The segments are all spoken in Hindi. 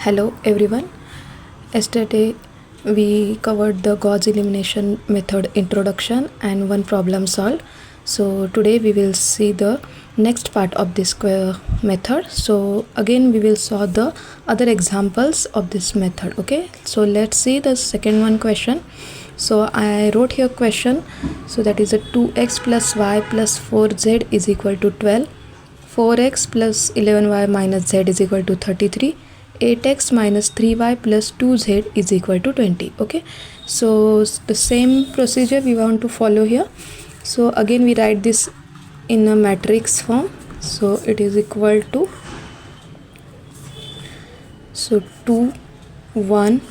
Hello everyone. Yesterday we covered the Gauss elimination method introduction and one problem solved. So today we will see the next part of this method. So again we will solve the other examples of this method. Okay, so let's see the second one question. So I wrote here question. So that is a 2x plus y plus 4z is equal to 12. 4x plus 11y minus z is equal to 33. 8x minus 3y plus 2z is equal to 20. Okay, so the same procedure we want to follow here. So again we write this in a matrix form. So it is equal to 2 1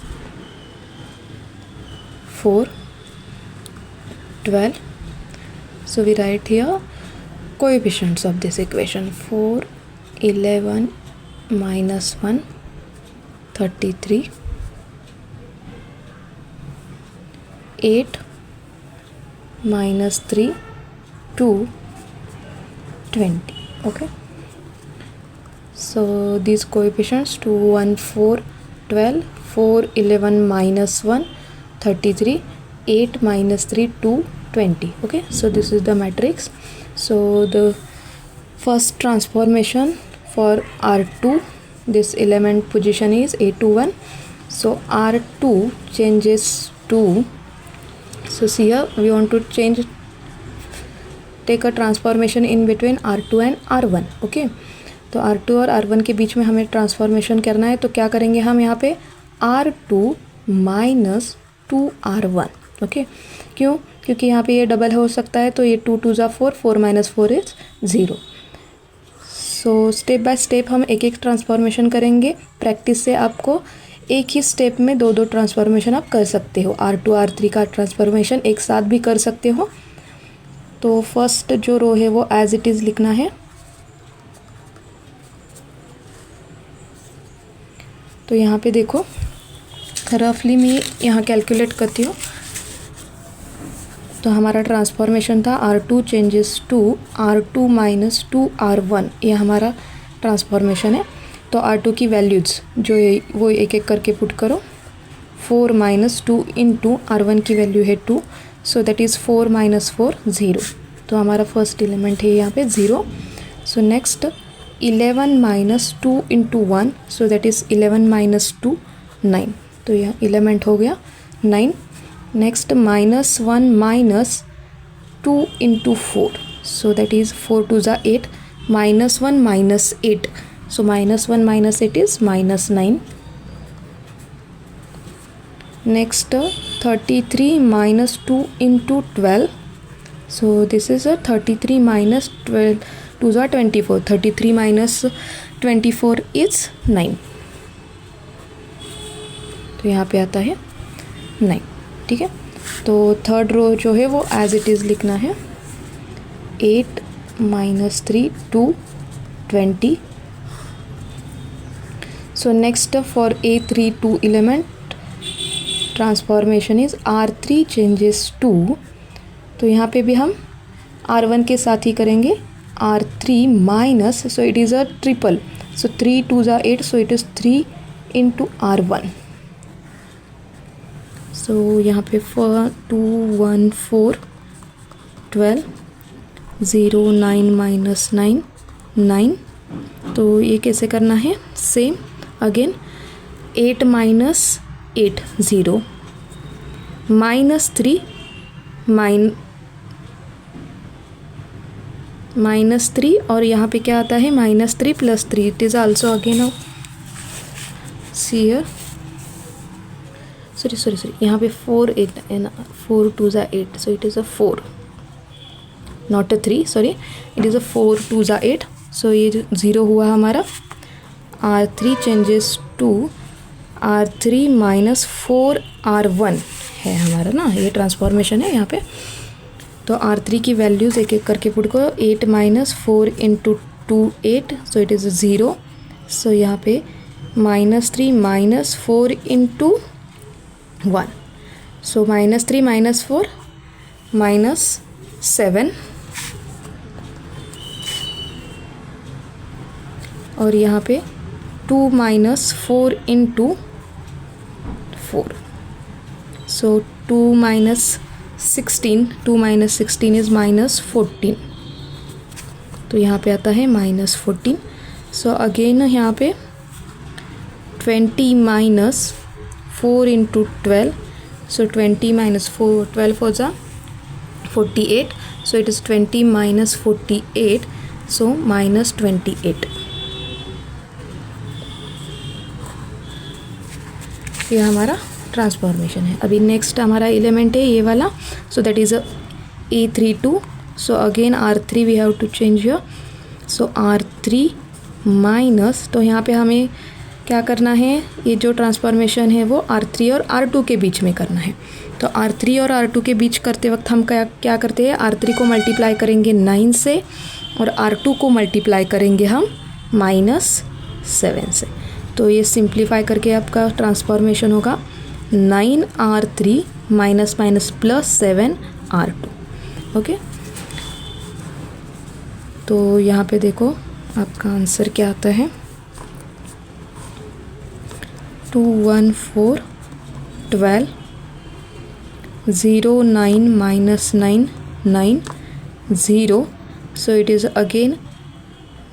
4 12. So we write here coefficients of this equation: 4 11 minus 1 33, 8 minus 3 2 20. Okay, so these coefficients 2 1 4 12, 4 11 minus 1 33, 8 minus 3 2 20. Okay, so this is the matrix. So the first transformation for R2, this element position is A21. So R2 changes to, so see here we want to take a transformation in between R2 and R1. Okay, तो R2 और R1 के बीच में हमें ट्रांसफॉर्मेशन करना है. तो क्या करेंगे हम यहाँ पे R2 माइनस 2R1. ओके, क्यों? क्योंकि यहाँ पे ये डबल हो सकता है. तो ये 2 2 ज़ा 4, 4 minus 4 is 0. So step by step हम एक एक ट्रांसफॉर्मेशन करेंगे. प्रैक्टिस से आपको एक ही स्टेप में दो ट्रांसफॉर्मेशन आप कर सकते हो. R2 R3 का ट्रांसफॉर्मेशन एक साथ भी कर सकते हो. तो फर्स्ट जो रो है वो एज इट इज़ लिखना है. तो यहाँ पे देखो रफली मैं यहाँ कैलकुलेट करती हूँ. तो हमारा ट्रांसफॉर्मेशन था R2 changes to R2 minus 2R1. ये हमारा ट्रांसफॉर्मेशन है. तो R2 की वैल्यूज़ जो है वो एक एक करके पुट करो. 4 माइनस 2 इंटू R1 की वैल्यू है 2. सो दैट इज़ 4 माइनस 4 0. तो हमारा फर्स्ट एलिमेंट है यहाँ पे 0. So next 11 minus 2 into 1. So that is 11 minus 2 9. तो यह एलिमेंट हो गया 9. Next minus 1 minus 2 into 4. So that is 4 2 ज़ा 8. Minus 1 minus 8. So minus 1 minus 8 is minus 9. Next 33 minus 2 into 12. So this is 33 minus 12 2 ज़ा 24. 33 माइनस 24 इज़ 9. तो यहाँ पे आता है 9. ठीक है, तो थर्ड रो जो है वो एज इट इज़ लिखना है. 8 minus 3 2 20. So next for A3 2 element transformation is R3 changes to. तो यहाँ पे भी हम R1 के साथ ही करेंगे. R3 minus, so it is a triple. So 3 2 ज़ा 8. So it is 3 into R1. So यहाँ पे 2 1 4 12 0 9 माइनस 9 9. तो ये कैसे करना है? Same again 8 minus 8 0 minus 3 minus 3. और यहाँ पे क्या आता है? Minus 3 plus 3. It is also again of see here. Sorry यहाँ पे 4 8 एंड 4 2 ज़ा 8. So it is a 4 not a 3. Sorry, it is अ 4 2 ज़ा 8. सो ये 0 हुआ हमारा. R3 changes to R3 minus 4 R1 है हमारा ना. ये ट्रांसफॉर्मेशन है यहाँ पे. तो R3 की वैल्यूज़ एक एक करके पुट करो. 8 minus 4 into 2 8. So it is 0. सो यहाँ पे minus 3 minus 4 into 1. So minus 3 minus 4 minus 7. और यहाँ पे 2 minus 4 into 4. So 2 minus 16 is minus 14. तो यहाँ पे आता है minus 14. So again यहाँ पे 20 minus 4 into 12. So 20 minus 4, 12 was a 48. So it is 20 minus 48. So minus 28. ये हमारा ट्रांसफॉर्मेशन है. अभी नेक्स्ट हमारा एलिमेंट है ये वाला. So that is E32. So again R3 we have to change here. So R3 minus, तो यहाँ पे हमें क्या करना है, ये जो ट्रांसफॉर्मेशन है वो R3 और R2 के बीच में करना है. तो R3 और R2 के बीच करते वक्त हम क्या करते हैं, R3 को मल्टीप्लाई करेंगे 9 से और R2 को मल्टीप्लाई करेंगे हम -7 से. तो ये सिंप्लीफाई करके आपका ट्रांसफॉर्मेशन होगा 9R3 minus minus plus 7R2. Okay, तो यहाँ पे देखो आपका आंसर क्या आता है. 214 12 0 9 minus 9 9 0. So it is again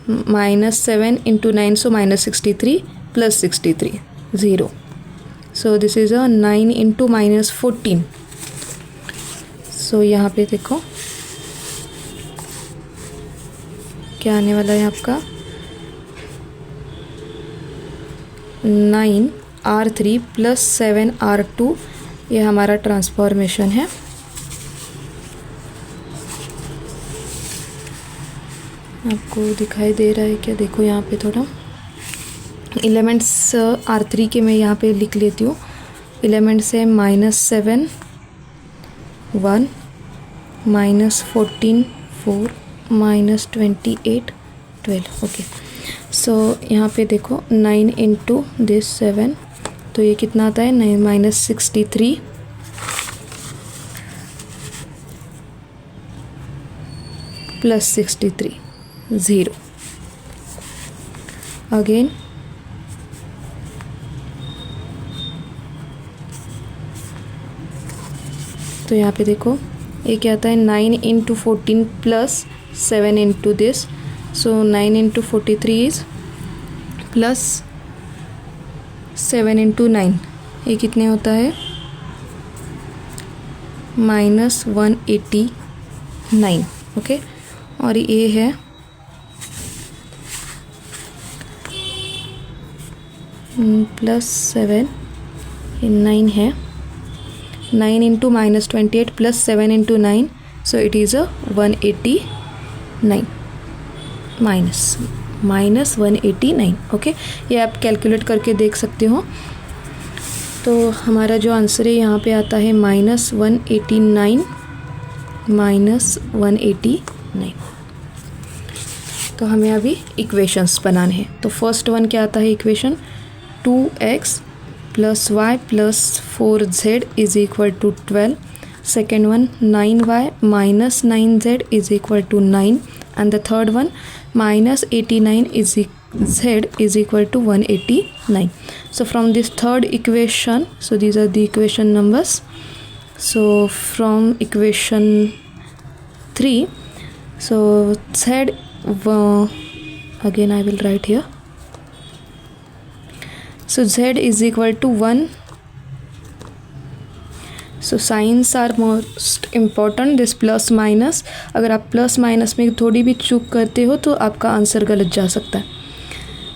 minus 7 into 9, so minus 63 plus 63 0. So this is a 9 into minus 14. So यहाँ पे देखो क्या आने वाला है आपका 9R3 प्लस 7R2. ये हमारा ट्रांसफॉर्मेशन है. आपको दिखाई दे रहा है क्या, देखो यहाँ पे थोड़ा एलिमेंट्स R3 के मैं यहाँ पे लिख लेती हूँ. एलिमेंट्स है -7 1 -14 4 -28 12. ओके, सो यहाँ पे देखो 9 इंटू दिस 7, तो ये कितना आता है 9 -63 प्लस 63 0. अगेन तो यहाँ पे देखो ये क्या आता है 9 into 14 plus 7 into this. So 9 into 43 is plus 7 into 9, ये कितने होता है -189. ओके, और ये है +7, 9 है. 9 into -28 plus 7 into 9, so it is 189 minus 189. Okay, ये आप कैलकुलेट करके देख सकते हो. तो हमारा जो आंसर है यहाँ पे आता है -189. तो हमें अभी इक्वेशंस बनाने हैं. तो फर्स्ट वन क्या आता है equation, 2x plus y plus 4z is equal to 12. Second one 9y minus 9z is equal to 9. And the third one -89 z is equal to 189. So from this third equation, so these are the equation numbers. So from equation 3, so z again I will write here. So z is equal to 1. So signs are most important. This plus minus, अगर आप प्लस माइनस में थोड़ी भी चूक करते हो तो आपका आंसर गलत जा सकता है.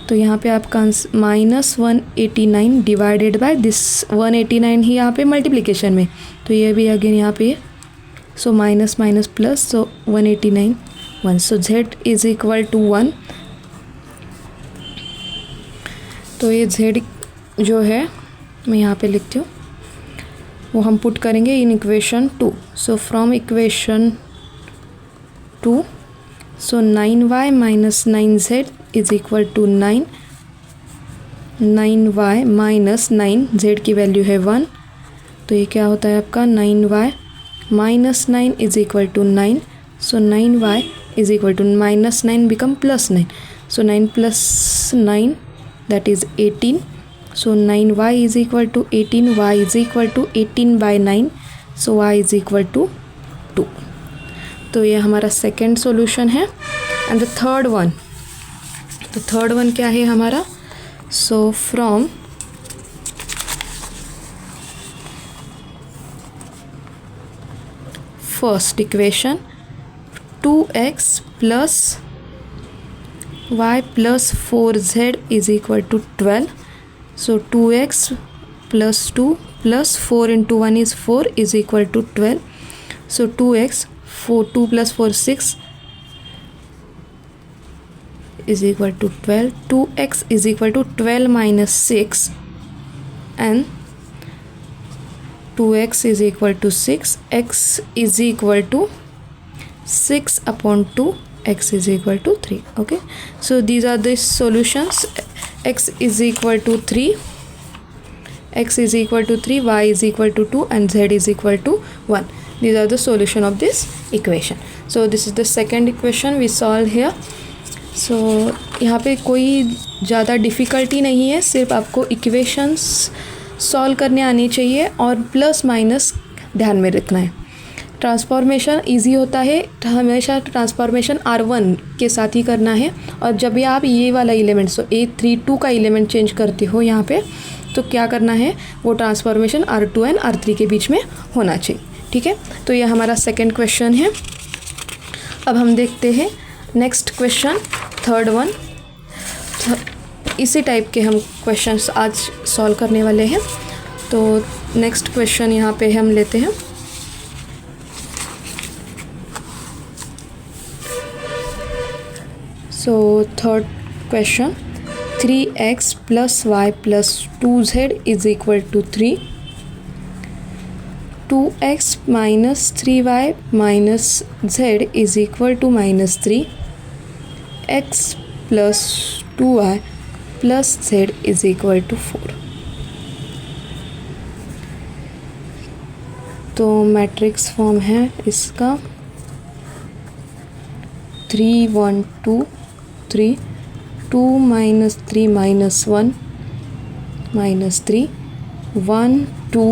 तो यहाँ पे आपका आंसर -189 डिवाइडेड बाय दिस 189 ही यहाँ पे मल्टीप्लिकेशन में, तो ये भी अगेन यहाँ पे. So minus minus plus, so 189 1. So z is equal to 1. तो ये z जो है मैं यहाँ पे लिखती हूँ, वो हम पुट करेंगे in equation 2. So from equation 2, so 9y minus 9z is equal to 9. 9y minus 9z की वैल्यू है 1, तो ये क्या होता है आपका 9y minus 9 is equal to 9. So 9y is equal to -9 become +9. So 9 + 9 that is 18. So 9y is equal to 18, y is equal to 18 by 9, so y is equal to 2. तो ये हमारा सेकेंड सॉल्यूशन है. एंड द थर्ड वन क्या है हमारा? So from first equation 2x plus y plus 4z is equal to 12. So 2x plus 2 plus 4 into 1 is 4 is equal to 12. So 2x 2 plus 4 6 is equal to 12. 2x is equal to 12 minus 6 and 2x is equal to 6. X is equal to 6 upon 2, x is equal to 3. Okay, so these are the solutions. X is equal to 3, x is equal to 3, y is equal to 2 and z is equal to 1. These are the solution of this equation. So this is the second equation we solve here. So यहाँ पे कोई ज़्यादा डिफ़िकल्टी नहीं है, सिर्फ आपको इक्वेशंस सॉल्व करने आनी चाहिए और प्लस माइनस ध्यान में रखना है. ट्रांसफॉर्मेशन इजी होता है, हमेशा ट्रांसफॉर्मेशन R1 के साथ ही करना है. और जब भी आप ये वाला एलिमेंट सो A32 का एलिमेंट चेंज करते हो यहाँ पे, तो क्या करना है, वो ट्रांसफॉर्मेशन R2 एंड R3 के बीच में होना चाहिए. ठीक है, तो ये हमारा सेकंड क्वेश्चन है. अब हम देखते हैं नेक्स्ट क्वेश्चन, थर्ड वन. इसी टाइप के हम क्वेश्चंस आज सॉल्व करने वाले हैं. तो नेक्स्ट क्वेश्चन यहाँ पे हम लेते हैं. So third question, 3x plus y plus 2z is equal to 3. 2x minus 3y minus z is equal to minus 3. X plus 2y plus z is equal to 4. तो मैट्रिक्स फॉर्म है इसका 3 1 2 3, 2 minus 3 minus 1 minus 3, 1 2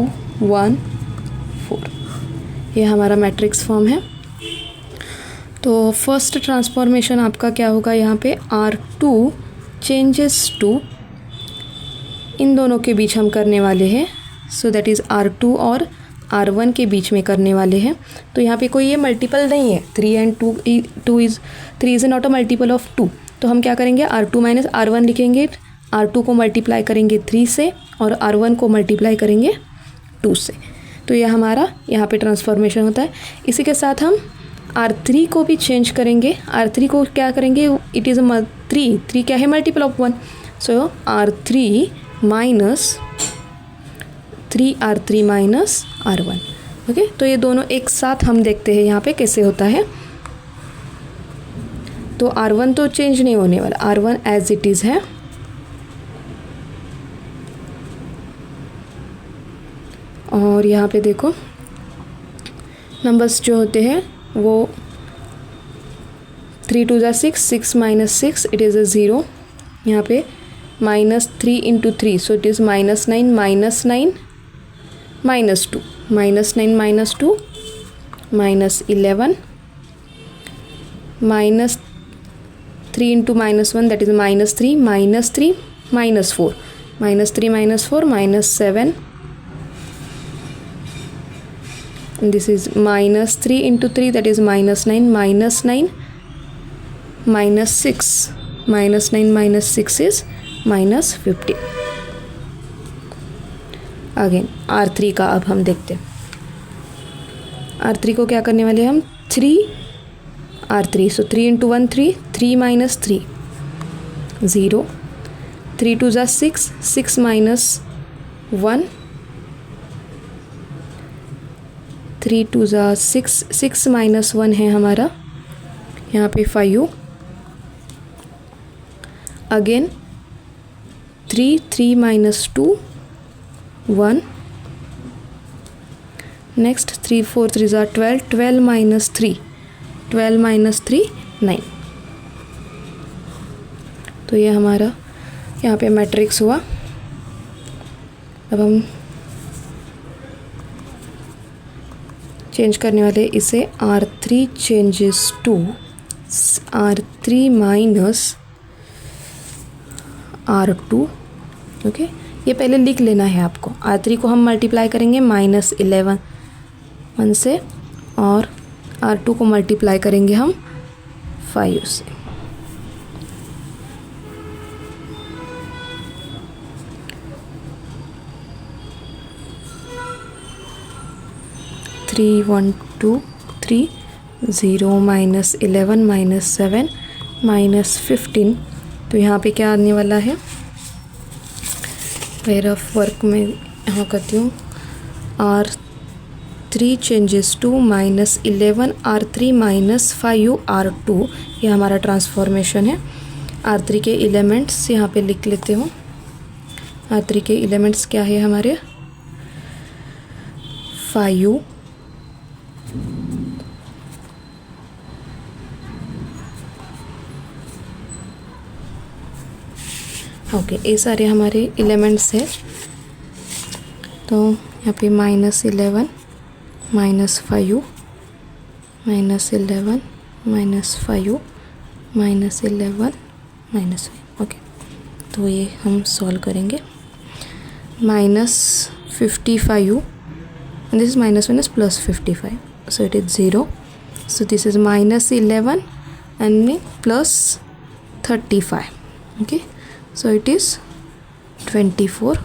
1 4. ये हमारा मैट्रिक्स फॉर्म है. तो फर्स्ट ट्रांसफॉर्मेशन आपका क्या होगा, यहाँ पे R2 चेंजेस टू, इन दोनों के बीच हम करने वाले हैं. सो दैट इज़ R2 और R1 के बीच में करने वाले हैं. तो यहाँ पे कोई ये मल्टीपल नहीं है. 3 and 2 is not a multiple of 2. तो हम क्या करेंगे, R2 माइनस R1 लिखेंगे. R2 को मल्टीप्लाई करेंगे 3 से और R1 को मल्टीप्लाई करेंगे 2 से. तो ये हमारा यहाँ पे ट्रांसफॉर्मेशन होता है. इसी के साथ हम R3 को भी चेंज करेंगे. R3 को क्या करेंगे, इट इज़ 3 क्या है, multiple of 1. So R3 minus 3R3 minus R1. Okay, तो ये दोनों एक साथ हम देखते हैं यहाँ पे कैसे होता है. तो R1 तो चेंज नहीं होने वाला, R1 एज इट इज़ है. और यहाँ पे देखो नंबर्स जो होते हैं वो 3 2 ज़ा 6, 6 माइनस 6 इट इज़ अ 0. यहाँ पे minus 3 into 3 so it is minus 9 minus 9 minus 2 minus 9 minus 2 minus 11 minus 3 into minus 1 that is minus 3 minus 3 minus 4 minus 3 minus 4 minus 7 and this is minus 3 into 3 that is minus 9 minus 9 minus 6 minus 9 minus 6 is minus 50. Again R3 का अब हम देखते हैं. R3 को क्या करने वाले हम, 3 R3 so 3 into 1 3, 3 minus 3 0, 3 2 ज़ा 6, 6 minus 1, 3 2 ज़ा 6, 6 minus 1 है हमारा यहाँ पे 5. अगेन 3 minus 2 1, नेक्स्ट 3 4 3 ज़ा 12, 12 minus 3, 12 minus 3 9. तो ये हमारा यहाँ पे मैट्रिक्स हुआ। अब हम चेंज करने वाले इसे R3 changes to R3 minus R2। Okay, ये पहले लिख लेना है आपको। R3 को हम मल्टीप्लाई करेंगे -11 1 से, और R2 को मल्टीप्लाई करेंगे हम 5 से। थ्री 1 2 3 0 -11 -7 -15। तो यहाँ पे क्या आने वाला है, मेरा वर्क में यहाँ करती हूँ R3 changes to -11 R3 -5 R2। ये हमारा ट्रांसफॉर्मेशन है। R3 के एलिमेंट्स यहाँ पे लिख लेते हूँ। R3 के एलिमेंट्स क्या है हमारे, 5 ओके, ये सारे हमारे एलिमेंट्स हैं। तो यहाँ पे -11 -5 -11 -5 -11 -5। ओके, तो ये हम सॉल्व करेंगे। -55, this is -1 is +55, so it is 0, so this is -11 and +35, okay, so it is 24,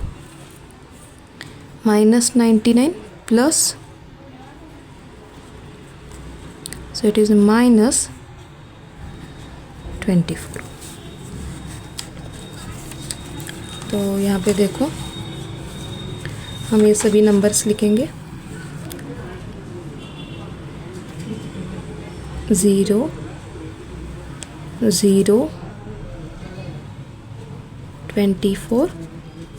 -99 plus, so it is -24। तो यहाँ पे देखो, हम ये सभी नंबर्स लिखेंगे। 0 0 24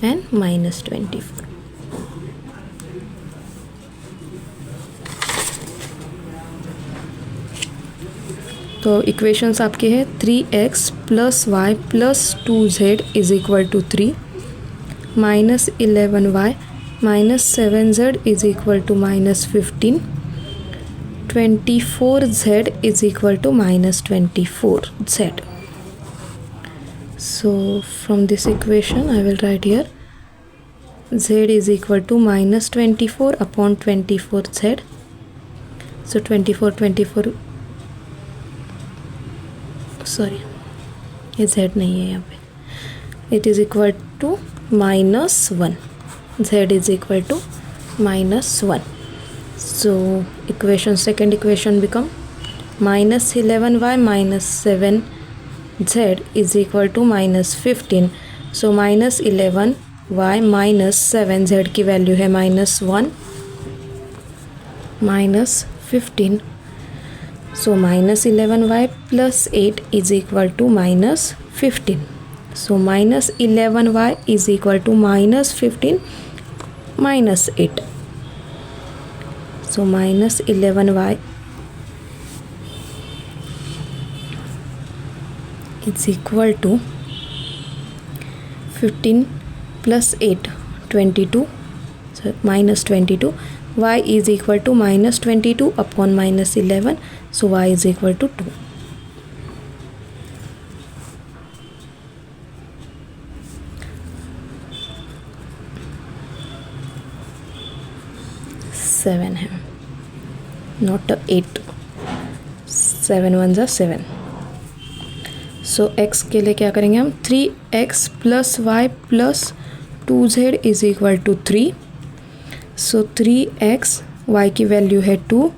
and -24। तो इक्वेशंस आपके हैं 3x + y + 2z is equal to 3, -11y -7z is equal to -15, 24z is equal to -24z। So from this equation I will write here z is equal to -24 upon 24z, so 24 sorry ये z नहीं है यहाँ पे, it is equal to -1, z is equal to -1। So equation, second equation become -11y -7z is equal to -15। So -11y -7z की वैल्यू है -1 -15। So -11y + 8 is equal to -15. So -11y is equal to -15 - 8. So -11y is equal to 15 + 8 22. So -22. Y is equal to -22 upon -11. So y is equal to 2. Seven है, नॉट 8, 7 1 ज़ा 7। सो x के लिए क्या करेंगे हम, 3x + y + 2z is equal to 3। So 3x, y की वैल्यू है 2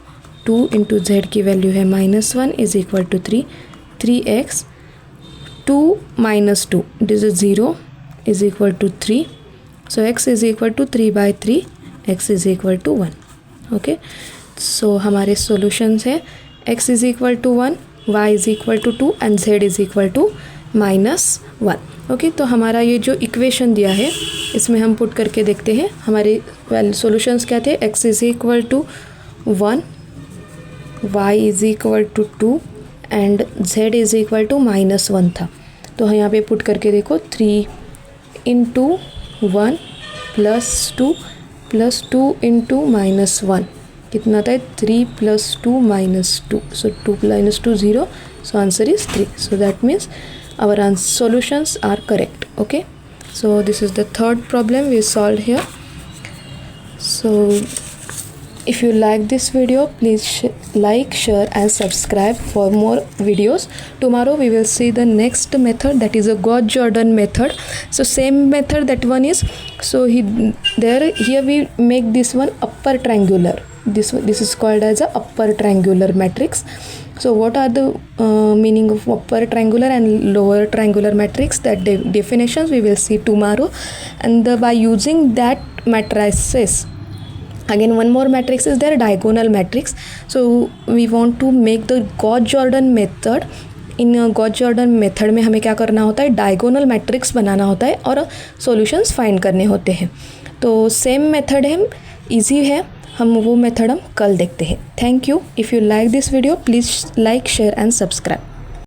इंटू z की वैल्यू है -1 is equal to 3। 3x 2 - 2 it is 0 is equal to 3। So x is equal to 3/3, x is equal to 1। Okay, so हमारे सॉल्यूशंस है x is equal to 1, y is equal to 2 and z is equal to -1। Okay, तो हमारा ये जो इक्वेशन दिया है इसमें हम पुट करके देखते हैं। हमारे सॉल्यूशंस क्या थे, x is equal to 1, y is equal to 2 and z is equal to -1 था। तो यहाँ पे पुट करके देखो, 3 इंटू 1 प्लस टू इंटू -1 कितना आता है 3 + 2 -2. So 2 - 2 0. So answer is 3. So that means our solutions are correct. Okay, so this is the third problem we solved here. So if you like this video, please like, share and subscribe for more videos. Tomorrow we will see the next method, that is a Gauss-Jordan method. So same method, that one is, so here we make this one upper triangular. This is called as a upper triangular matrix. So what are the meaning of upper triangular and lower triangular matrix? That definitions we will see tomorrow. And by using that matrices, again one more matrix is there, diagonal matrix. So we want to make the Gauss-Jordan method. In Gauss-Jordan method में हमें क्या करना होता है, डायगोनल मैट्रिक्स बनाना होता है और सॉल्यूशंस फाइंड करने होते हैं. तो सेम मेथड है, इजी है, हम वो मेथड हम कल देखते हैं. Thank you. If you like this video, please like, share and subscribe.